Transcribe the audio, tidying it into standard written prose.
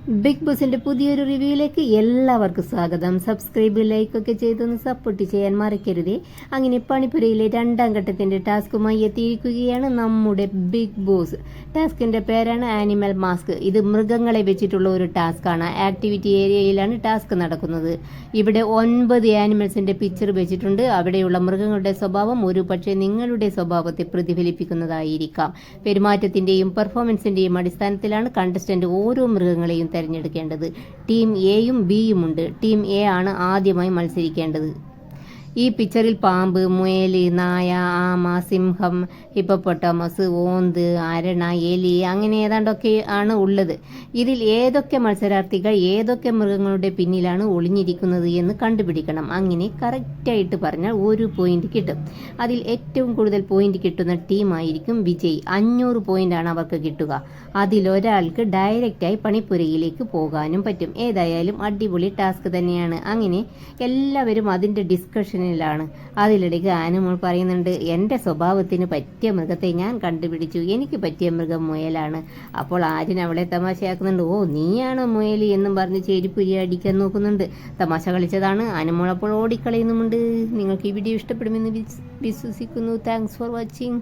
Big ബോസിന്റെ പുതിയൊരു റിവ്യൂയിലേക്ക് എല്ലാവർക്കും സ്വാഗതം. സബ്സ്ക്രൈബ് ലൈക്കൊക്കെ ചെയ്തൊന്ന് സപ്പോർട്ട് ചെയ്യാൻ മറക്കരുതേ. അങ്ങനെ പണിപ്പുരയിലെ 2ാം ഘട്ടത്തിന്റെ ടാസ്കുമായി എത്തിയിരിക്കുകയാണ് നമ്മുടെ ബിഗ് ബോസ്. ടാസ്കിന്റെ പേരാണ് ആനിമൽ മാസ്ക്. ഇത് മൃഗങ്ങളെ വെച്ചിട്ടുള്ള ഒരു ടാസ്കാണ്. ആക്ടിവിറ്റി ഏരിയയിലാണ് ടാസ്ക് നടക്കുന്നത്. ഇവിടെ 9 ആനിമൽസിന്റെ പിക്ചർ വെച്ചിട്ടുണ്ട്. അവിടെയുള്ള മൃഗങ്ങളുടെ സ്വഭാവം ഒരുപക്ഷെ നിങ്ങളുടെ സ്വഭാവത്തെ പ്രതിഫലിപ്പിക്കുന്നതായിരിക്കാം. പെരുമാറ്റത്തിന്റെയും പെർഫോമൻസിന്റെയും അടിസ്ഥാനത്തിലാണ് കണ്ടസ്റ്റന്റ് ഓരോ മൃഗങ്ങളെയും തിരഞ്ഞെടുക്കേണ്ടത്. ടീം എയും ബിയും ഉണ്ട്. ടീം എ ആണ് ആദ്യമായി മത്സരിക്കേണ്ടത്. ഈ പിക്ചറിൽ പാമ്പ്, മുയല്, നായ, ആമ, സിംഹം, ഹിപ്പോപ്പൊട്ടാമസ്, ഓന്ത്, അരണ, എലി അങ്ങനെ ഏതാണ്ടൊക്കെ ആണ് ഉള്ളത്. ഇതിൽ ഏതൊക്കെ മത്സരാർത്ഥികൾ ഏതൊക്കെ മൃഗങ്ങളുടെ പിന്നിലാണ് ഒളിഞ്ഞിരിക്കുന്നത് എന്ന് കണ്ടുപിടിക്കണം. അങ്ങനെ കറക്റ്റായിട്ട് പറഞ്ഞാൽ 1 പോയിന്റ് കിട്ടും. അതിൽ ഏറ്റവും കൂടുതൽ പോയിന്റ് കിട്ടുന്ന ടീമായിരിക്കും വിജയ്. 500 പോയിന്റാണ് അവർക്ക് കിട്ടുക. അതിലൊരാൾക്ക് ഡയറക്റ്റായി പണിപ്പുരയിലേക്ക് പോകാനും പറ്റും. ഏതായാലും അടിപൊളി ടാസ്ക് തന്നെയാണ്. അങ്ങനെ എല്ലാവരും അതിൻ്റെ ഡിസ്കഷനിലാണ്. അതിലിടയ്ക്ക് ആനിമോൾ പറയുന്നുണ്ട്, എൻ്റെ സ്വഭാവത്തിന് പറ്റിയ മൃഗത്തെ ഞാൻ കണ്ടുപിടിച്ചു, എനിക്ക് പറ്റിയ മൃഗം മുയലാണ്. അപ്പോൾ ആര്യൻ അവളെ തമാശയാക്കുന്നുണ്ട്. ഓ, നീയാണോ മുയൽ എന്നും പറഞ്ഞ് ചെരിപ്പുരി അടിക്കാൻ നോക്കുന്നുണ്ട്. തമാശ കളിച്ചതാണ്. ആനിമോൾ അപ്പോൾ ഓടിക്കളയുന്നുമുണ്ട്. നിങ്ങൾക്ക് ഈ വീഡിയോ ഇഷ്ടപ്പെടുമെന്ന് വിശ്വസിക്കുന്നു. Thanks for watching.